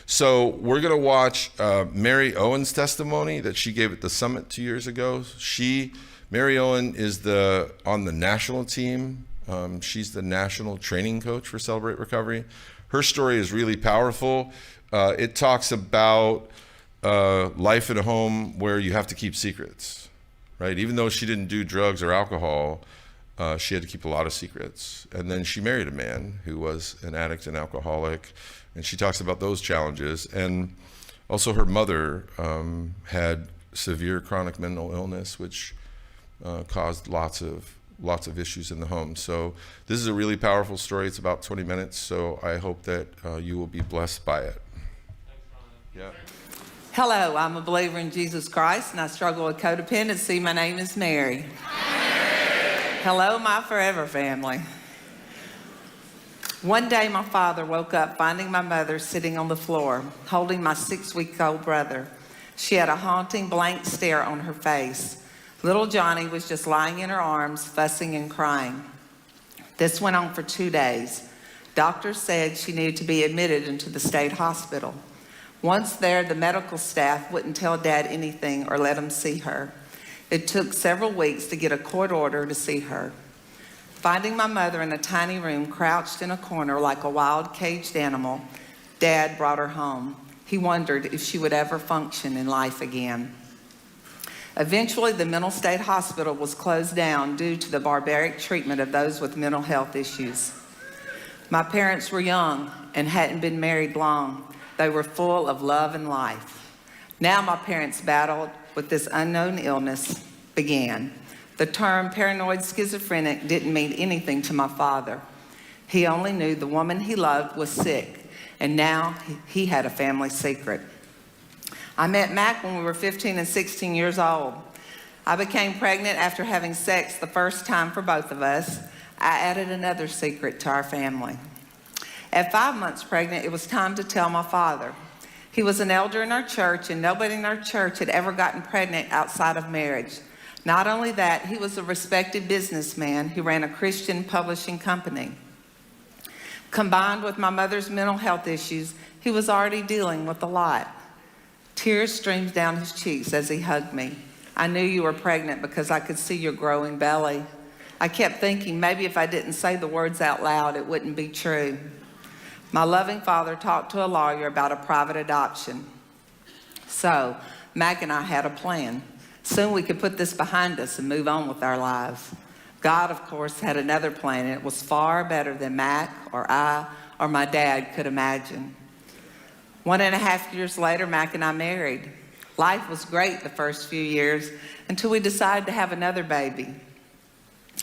So we're going to watch Mary Owen's testimony that she gave at the summit 2 years ago. Mary Owen is on the national team. She's the national training coach for Celebrate Recovery. Her story is really powerful. It talks about life in a home where you have to keep secrets, right? Even though she didn't do drugs or alcohol, she had to keep a lot of secrets. And then she married a man who was an addict and alcoholic, and she talks about those challenges. And also her mother had severe chronic mental illness, which caused lots of issues in the home. So this is a really powerful story. It's about 20 minutes, so I hope that you will be blessed by it. Yeah. Hello, I'm a believer in Jesus Christ, and I struggle with codependency. My name is Mary. Hello, my forever family. One day, my father woke up finding my mother sitting on the floor, holding my 6-week-old brother. She had a haunting blank stare on her face. Little Johnny was just lying in her arms, fussing and crying. This went on for 2 days. Doctors said she needed to be admitted into the state hospital. Once there, the medical staff wouldn't tell Dad anything or let him see her. It took several weeks to get a court order to see her. Finding my mother in a tiny room, crouched in a corner like a wild caged animal, Dad brought her home. He wondered if she would ever function in life again. Eventually, the mental state hospital was closed down due to the barbaric treatment of those with mental health issues. My parents were young and hadn't been married long. They were full of love and life. Now my parents battled with this unknown illness began. The term paranoid schizophrenic didn't mean anything to my father. He only knew the woman he loved was sick, and now he had a family secret. I met Mac when we were 15 and 16 years old. I became pregnant after having sex the first time for both of us. I added another secret to our family. At 5 months pregnant, it was time to tell my father. He was an elder in our church, and nobody in our church had ever gotten pregnant outside of marriage. Not only that, he was a respected businessman who ran a Christian publishing company. Combined with my mother's mental health issues, he was already dealing with a lot. Tears streamed down his cheeks as he hugged me. I knew you were pregnant because I could see your growing belly. I kept thinking maybe if I didn't say the words out loud, it wouldn't be true. My loving father talked to a lawyer about a private adoption. So, Mac and I had a plan. Soon we could put this behind us and move on with our lives. God, of course, had another plan, and it was far better than Mac or I or my dad could imagine. 1.5 years later, Mac and I married. Life was great the first few years until we decided to have another baby.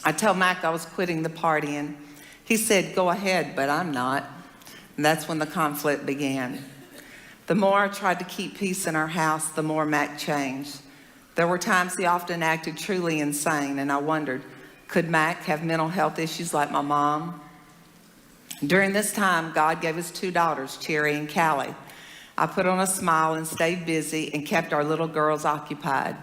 I told Mac I was quitting the partying. He said, "Go ahead, but I'm not." And that's when the conflict began. The more I tried to keep peace in our house, the more Mac changed. There were times he often acted truly insane, and I wondered, could Mac have mental health issues like my mom? During this time, God gave us 2 daughters, Cherry and Callie. I put on a smile and stayed busy and kept our little girls occupied.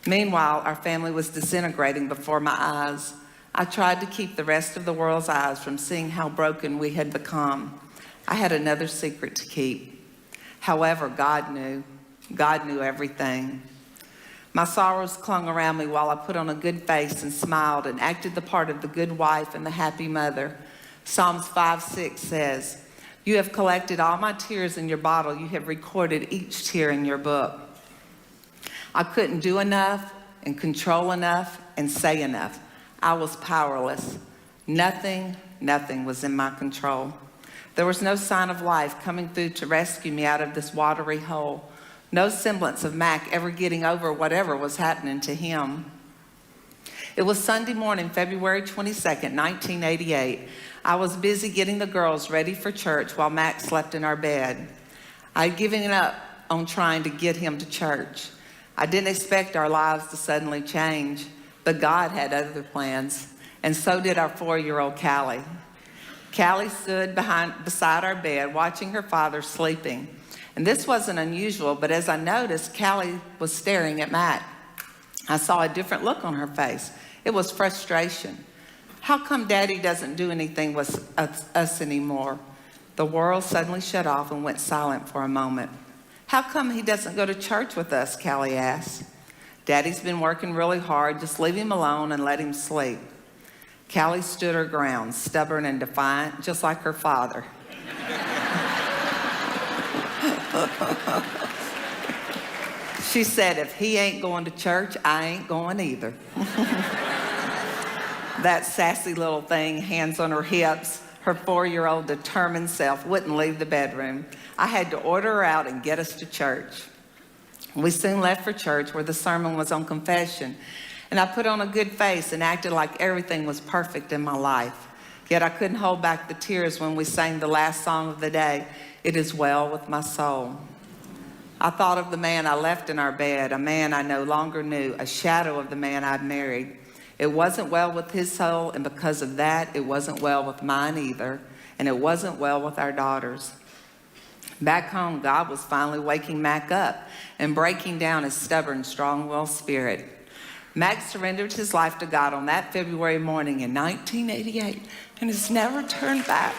Meanwhile, our family was disintegrating before my eyes. I tried to keep the rest of the world's eyes from seeing how broken we had become. I had another secret to keep. However, God knew. God knew everything. My sorrows clung around me while I put on a good face and smiled and acted the part of the good wife and the happy mother. Psalms 5:6 says, "You have collected all my tears in your bottle. You have recorded each tear in your book." I couldn't do enough and control enough and say enough. I was powerless. Nothing was in my control. There was no sign of life coming through to rescue me out of this watery hole. No semblance of Mac ever getting over whatever was happening to him. It was Sunday morning, February 22nd, 1988. I was busy getting the girls ready for church while Mac slept in our bed. I had given up on trying to get him to church. I didn't expect our lives to suddenly change, but God had other plans, and so did our 4-year-old Callie. Callie stood beside our bed, watching her father sleeping. And this wasn't unusual, but as I noticed, Callie was staring at Mac. I saw a different look on her face. It was frustration. How come Daddy doesn't do anything with us anymore? The world suddenly shut off and went silent for a moment. "How come he doesn't go to church with us?" Callie asked. "Daddy's been working really hard. Just leave him alone and let him sleep." Callie stood her ground, stubborn and defiant, just like her father. She said, "If he ain't going to church, I ain't going either." That sassy little thing, hands on her hips, her 4-year-old determined self, wouldn't leave the bedroom. I had to order her out and get us to church. We soon left for church, where the sermon was on confession, and I put on a good face and acted like everything was perfect in my life. Yet I couldn't hold back the tears when we sang the last song of the day, "It Is Well With My Soul." I thought of the man I left in our bed, a man I no longer knew, a shadow of the man I'd married. It wasn't well with his soul, and because of that, it wasn't well with mine either, and it wasn't well with our daughters. Back home, God was finally waking Mac up and breaking down his stubborn, strong-willed spirit. Mac surrendered his life to God on that February morning in 1988 and has never turned back.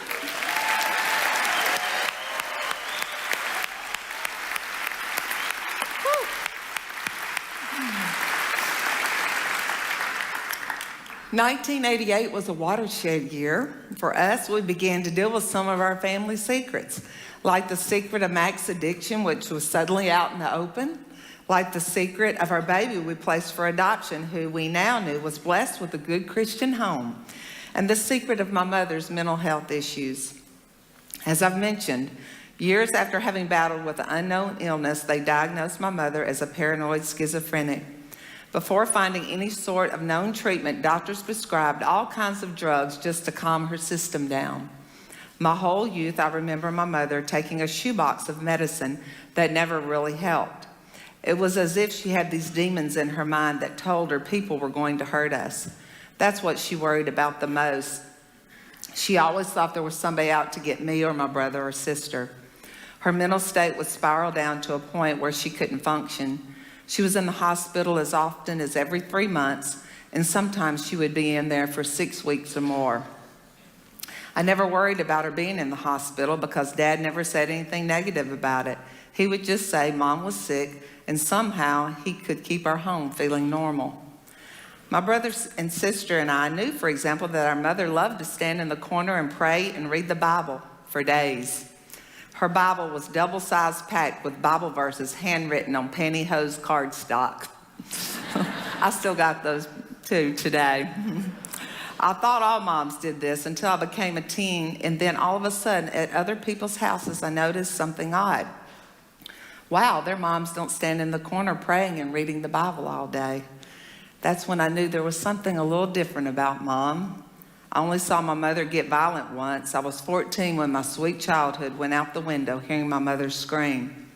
1988 was a watershed year. For us, we began to deal with some of our family secrets, like the secret of Mac's addiction, which was suddenly out in the open, like the secret of our baby we placed for adoption, who we now knew was blessed with a good Christian home, and the secret of my mother's mental health issues. As I've mentioned, years after having battled with an unknown illness, they diagnosed my mother as a paranoid schizophrenic. Before finding any sort of known treatment, doctors prescribed all kinds of drugs just to calm her system down. My whole youth, I remember my mother taking a shoebox of medicine that never really helped. It was as if she had these demons in her mind that told her people were going to hurt us. That's what she worried about the most. She always thought there was somebody out to get me or my brother or sister. Her mental state would spiral down to a point where she couldn't function. She was in the hospital as often as every 3 months, and sometimes she would be in there for 6 weeks or more. I never worried about her being in the hospital because Dad never said anything negative about it. He would just say Mom was sick, and somehow he could keep her home feeling normal. My brother and sister and I knew, for example, that our mother loved to stand in the corner and pray and read the Bible for days. Her Bible was double-sized packed with Bible verses handwritten on pantyhose cardstock. I still got those too today. I thought all moms did this until I became a teen, and then all of a sudden at other people's houses I noticed something odd. Wow, their moms don't stand in the corner praying and reading the Bible all day. That's when I knew there was something a little different about Mom. I only saw my mother get violent once. I was 14 when my sweet childhood went out the window hearing my mother scream.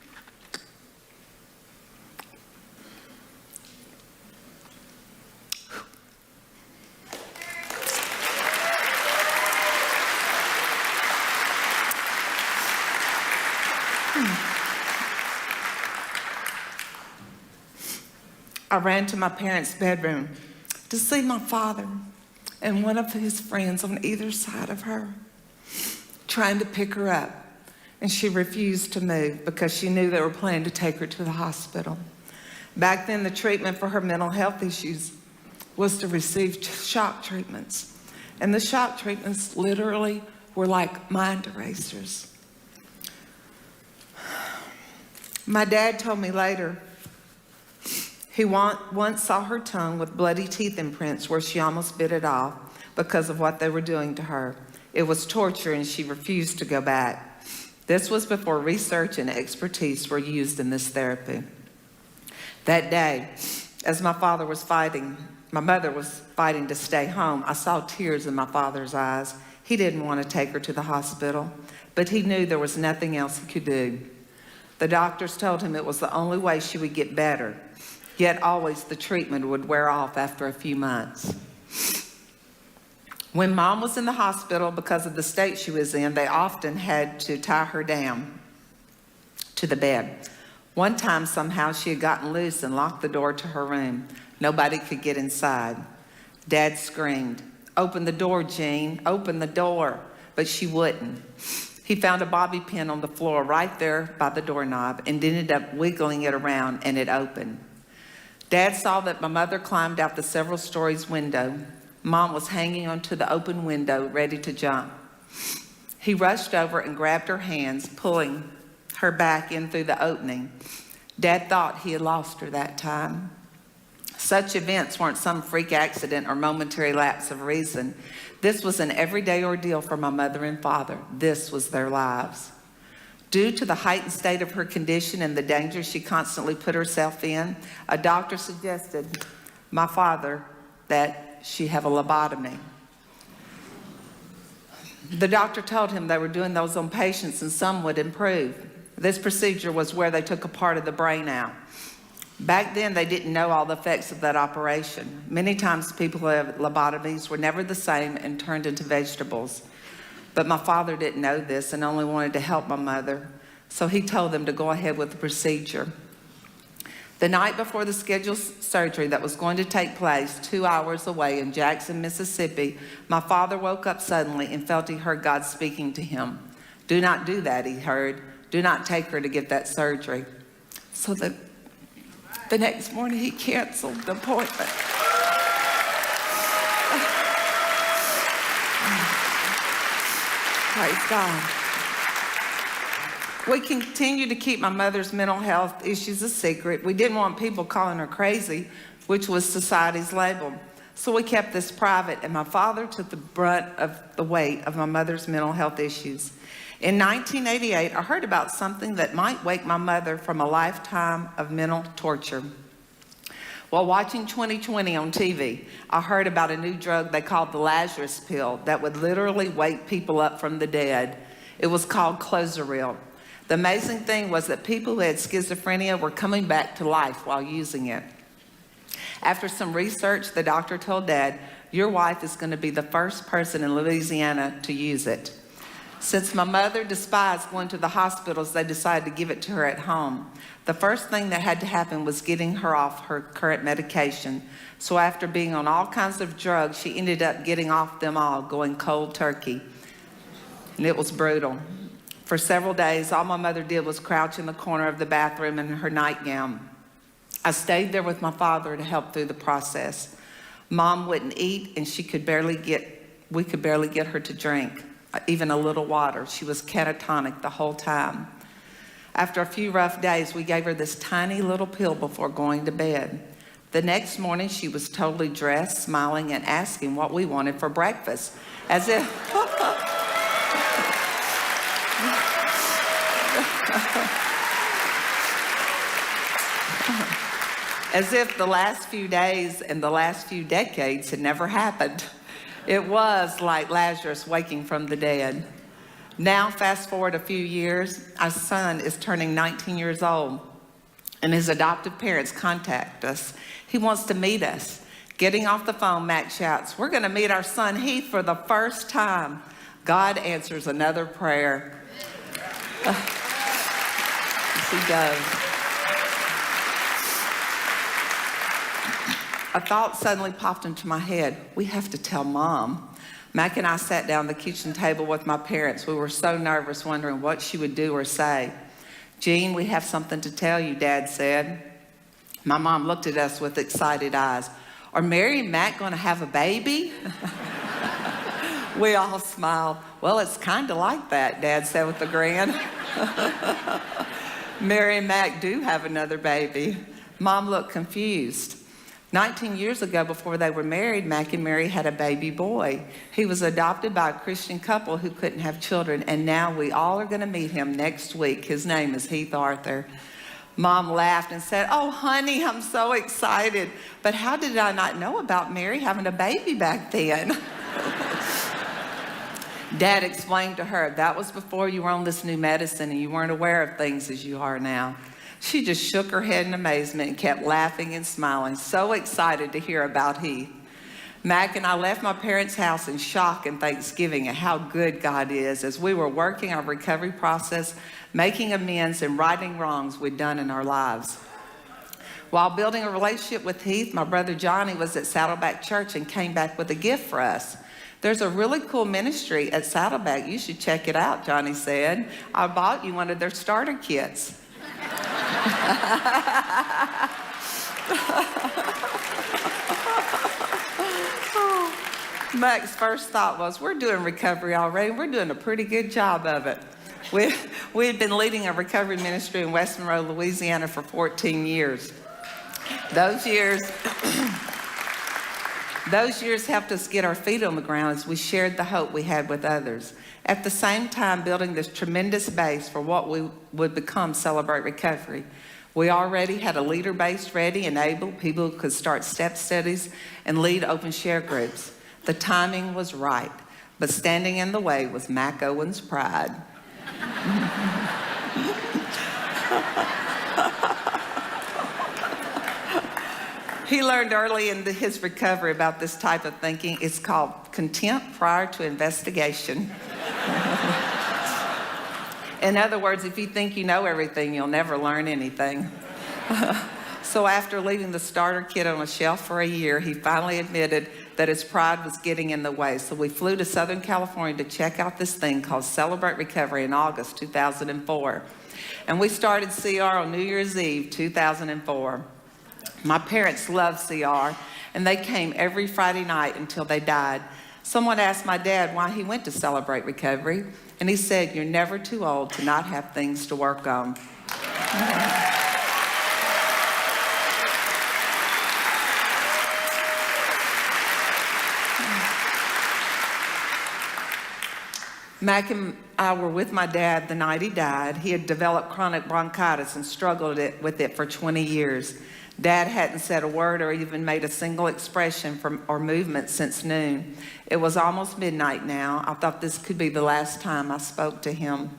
I ran to my parents' bedroom to see my father and one of his friends on either side of her, trying to pick her up. And she refused to move because she knew they were planning to take her to the hospital. Back then, the treatment for her mental health issues was to receive shock treatments. And the shock treatments literally were like mind erasers. My dad told me later he once saw her tongue with bloody teeth imprints where she almost bit it off because of what they were doing to her. It was torture, and she refused to go back. This was before research and expertise were used in this therapy. That day, as my mother was fighting to stay home, I saw tears in my father's eyes. He didn't want to take her to the hospital, but he knew there was nothing else he could do. The doctors told him it was the only way she would get better. Yet always the treatment would wear off after a few months. When Mom was in the hospital because of the state she was in, they often had to tie her down to the bed. One time, somehow, she had gotten loose and locked the door to her room. Nobody could get inside. Dad screamed, "Open the door, Jean, open the door." But she wouldn't. He found a bobby pin on the floor right there by the doorknob and ended up wiggling it around, and it opened. Dad saw that my mother climbed out the several stories window. Mom was hanging onto the open window, ready to jump. He rushed over and grabbed her hands, pulling her back in through the opening. Dad thought he had lost her that time. Such events weren't some freak accident or momentary lapse of reason. This was an everyday ordeal for my mother and father. This was their lives. Due to the heightened state of her condition and the danger she constantly put herself in, a doctor suggested my father that she have a lobotomy. The doctor told him they were doing those on patients and some would improve. This procedure was where they took a part of the brain out. Back then, they didn't know all the effects of that operation. Many times, people who have lobotomies were never the same and turned into vegetables. But my father didn't know this and only wanted to help my mother, so he told them to go ahead with the procedure. The night before the scheduled surgery that was going to take place 2 hours away in Jackson, Mississippi, my father woke up suddenly and felt he heard God speaking to him. "Do not do that," he heard. "Do not take her to get that surgery." So the next morning, he canceled the appointment. Praise God. We continued to keep my mother's mental health issues a secret. We didn't want people calling her crazy, which was society's label. So we kept this private, and my father took the brunt of the weight of my mother's mental health issues. In 1988, I heard about something that might wake my mother from a lifetime of mental torture. While watching 2020 on TV, I heard about a new drug they called the Lazarus pill that would literally wake people up from the dead. It was called Clozaril. The amazing thing was that people who had schizophrenia were coming back to life while using it. After some research, the doctor told Dad, "Your wife is going to be the first person in Louisiana to use it." Since my mother despised going to the hospitals, they decided to give it to her at home. The first thing that had to happen was getting her off her current medication. So after being on all kinds of drugs, she ended up getting off them all, going cold turkey. And it was brutal. For several days, all my mother did was crouch in the corner of the bathroom in her nightgown. I stayed there with my father to help through the process. Mom wouldn't eat, and we could barely get her to drink, even a little water. She was catatonic the whole time. After a few rough days, we gave her this tiny little pill before going to bed. The next morning, she was totally dressed, smiling, and asking what we wanted for breakfast, as if as if the last few days and the last few decades had never happened. It was like Lazarus waking from the dead. Now, fast forward a few years, our son is turning 19 years old, and his adoptive parents contact us. He wants to meet us. Getting off the phone, Mac shouts, "We're going to meet our son Heath for the first time." God answers another prayer. Yes, he does. A thought suddenly popped into my head. We have to tell Mom. Mac and I sat down at the kitchen table with my parents. We were so nervous, wondering what she would do or say. "Jean, we have something to tell you," Dad said. My mom looked at us with excited eyes. "Are Mary and Mac going to have a baby?" We all smiled. "Well, it's kind of like that," Dad said with a grin. Mary and Mac do have another baby. Mom looked confused. 19 years ago, before they were married, Mac and Mary had a baby boy. He was adopted by a Christian couple who couldn't have children, and now we all are going to meet him next week. His name is Heath Arthur. Mom laughed and said, "Oh, honey, I'm so excited. But how did I not know about Mary having a baby back then?" Dad explained to her, "That was before you were on this new medicine and you weren't aware of things as you are now." She just shook her head in amazement and kept laughing and smiling, so excited to hear about Heath. Mac and I left my parents' house in shock and thanksgiving at how good God is as we were working our recovery process, making amends and righting wrongs we'd done in our lives. While building a relationship with Heath, my brother Johnny was at Saddleback Church and came back with a gift for us. There's a really cool ministry at Saddleback. You should check it out, Johnny said. I bought you one of their starter kits. Mac's first thought was, we're doing recovery already. We're doing a pretty good job of it. We had been leading a recovery ministry in West Monroe, Louisiana for 14 years. Those years helped us get our feet on the ground as we shared the hope we had with others. At the same time, building this tremendous base for what we would become Celebrate Recovery. We already had a leader base ready and able. People could start step studies and lead open share groups. The timing was right, but standing in the way was Mac Owen's pride. He learned early in his recovery about this type of thinking. It's called contempt prior to investigation. In other words, if you think you know everything, you'll never learn anything. So after leaving the starter kit on a shelf for a year, he finally admitted that his pride was getting in the way. So we flew to Southern California to check out this thing called Celebrate Recovery in August 2004. And we started CR on New Year's Eve 2004. My parents loved CR, and they came every Friday night until they died. Someone asked my dad why he went to Celebrate Recovery, and he said, "You're never too old to not have things to work on." Mac and I were with my dad the night he died. He had developed chronic bronchitis and struggled with it for 20 years. Dad hadn't said a word or even made a single expression or movement since noon. It was almost midnight now. I thought this could be the last time I spoke to him.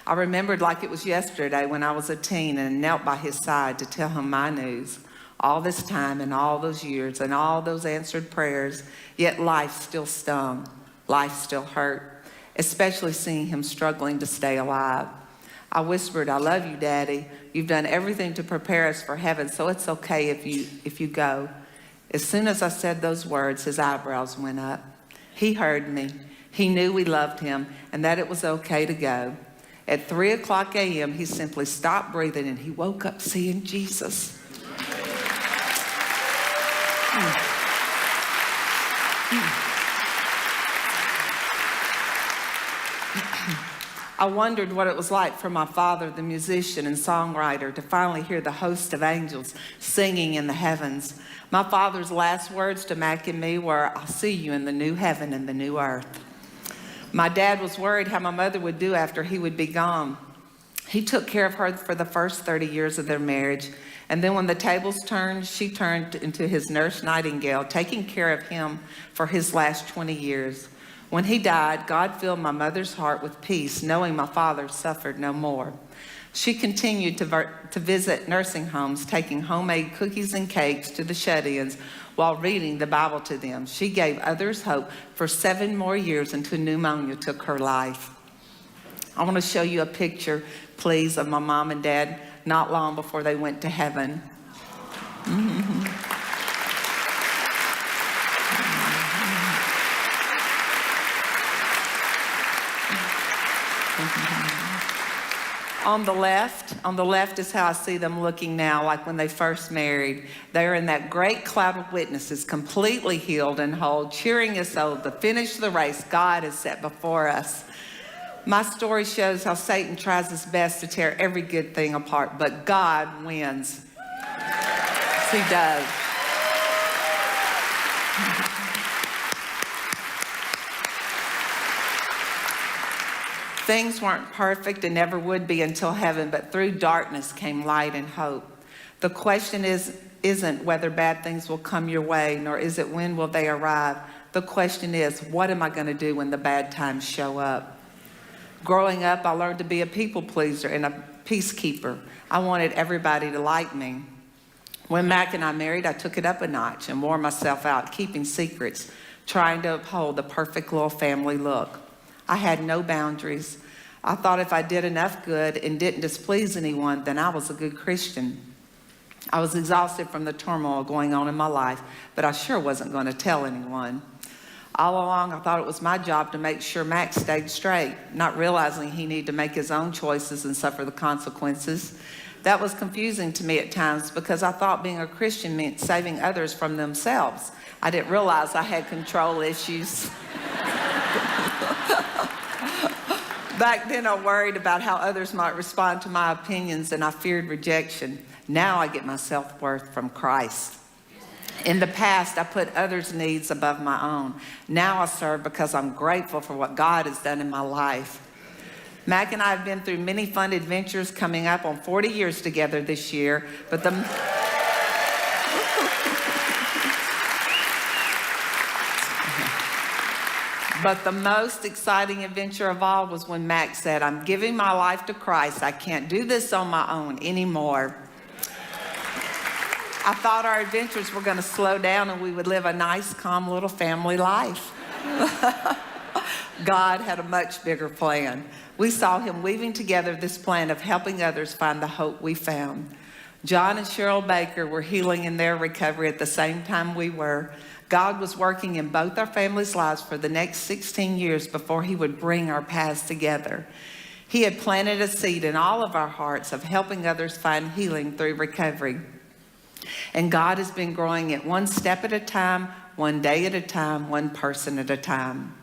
I remembered like it was yesterday when I was a teen and knelt by his side to tell him my news. All this time and all those years and all those answered prayers, yet life still stung. Life still hurt, especially seeing him struggling to stay alive. I whispered, "I love you, Daddy. You've done everything to prepare us for heaven, so it's okay if you go." As soon as I said those words, his eyebrows went up. He heard me. He knew we loved him and that it was okay to go. At 3:00 a.m., he simply stopped breathing and he woke up seeing Jesus. I wondered what it was like for my father, the musician and songwriter, to finally hear the host of angels singing in the heavens. My father's last words to Mac and me were, "I'll see you in the new heaven and the new earth." My dad was worried how my mother would do after he would be gone. He took care of her for the first 30 years of their marriage. And then when the tables turned, she turned into his nurse Nightingale, taking care of him for his last 20 years. When he died, God filled my mother's heart with peace, knowing my father suffered no more. She continued to visit nursing homes, taking homemade cookies and cakes to the shut-ins while reading the Bible to them. She gave others hope for 7 more years until pneumonia took her life. I want to show you a picture, please, of my mom and dad not long before they went to heaven. On the left is how I see them looking now, like when they first married. They are in that great cloud of witnesses, completely healed and whole, cheering us on to finish the race God has set before us. My story shows how Satan tries his best to tear every good thing apart, but God wins. Yes, he does. Things weren't perfect and never would be until heaven, but through darkness came light and hope. The question isn't whether bad things will come your way, nor is it when will they arrive. The question is, what am I going to do when the bad times show up? Growing up, I learned to be a people pleaser and a peacekeeper. I wanted everybody to like me. When Mac and I married, I took it up a notch and wore myself out, keeping secrets, trying to uphold the perfect little family look. I had no boundaries. I thought if I did enough good and didn't displease anyone, then I was a good Christian. I was exhausted from the turmoil going on in my life, but I sure wasn't going to tell anyone. All along, I thought it was my job to make sure Max stayed straight, not realizing he needed to make his own choices and suffer the consequences. That was confusing to me at times because I thought being a Christian meant saving others from themselves. I didn't realize I had control issues. Back then, I worried about how others might respond to my opinions, and I feared rejection. Now I get my self-worth from Christ. In the past, I put others' needs above my own. Now I serve because I'm grateful for what God has done in my life. Mac and I have been through many fun adventures, coming up on 40 years together this year, but the most exciting adventure of all was when Max said, "I'm giving my life to Christ. I can't do this on my own anymore." I thought our adventures were going to slow down and we would live a nice, calm little family life. God had a much bigger plan. We saw him weaving together this plan of helping others find the hope we found. John and Cheryl Baker were healing in their recovery at the same time we were. God was working in both our families' lives for the next 16 years before he would bring our paths together. He had planted a seed in all of our hearts of helping others find healing through recovery. And God has been growing it one step at a time, one day at a time, one person at a time.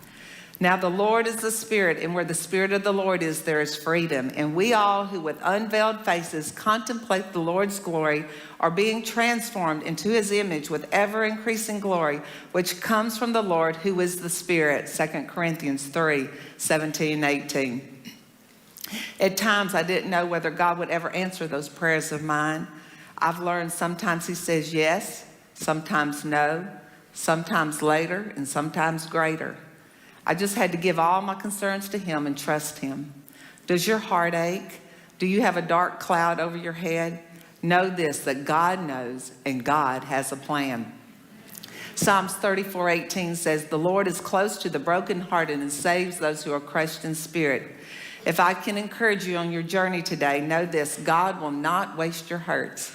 Now the Lord is the Spirit, and where the Spirit of the Lord is, there is freedom. And we all who with unveiled faces contemplate the Lord's glory are being transformed into his image with ever-increasing glory, which comes from the Lord who is the Spirit, 2 Corinthians 3:17-18. At times I didn't know whether God would ever answer those prayers of mine. I've learned sometimes he says yes, sometimes no, sometimes later, and sometimes greater. I just had to give all my concerns to him and trust him. Does your heart ache? Do you have a dark cloud over your head? Know this, that God knows and God has a plan. Psalms 34:18 says, "The Lord is close to the brokenhearted and saves those who are crushed in spirit." If I can encourage you on your journey today, know this, God will not waste your hurts.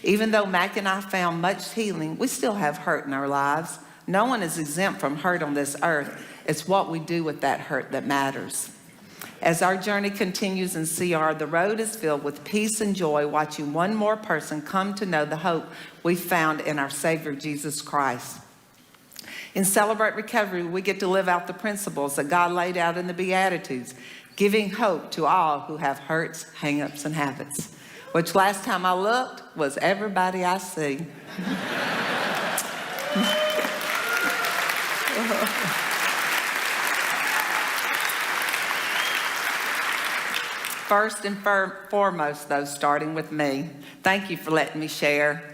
Even though Mac and I found much healing, we still have hurt in our lives. No one is exempt from hurt on this earth. It's what we do with that hurt that matters. As our journey continues in CR, the road is filled with peace and joy, watching one more person come to know the hope we found in our Savior, Jesus Christ. In Celebrate Recovery, we get to live out the principles that God laid out in the Beatitudes, giving hope to all who have hurts, hang-ups, and habits, which last time I looked was everybody I see. First and foremost, though, starting with me, thank you for letting me share.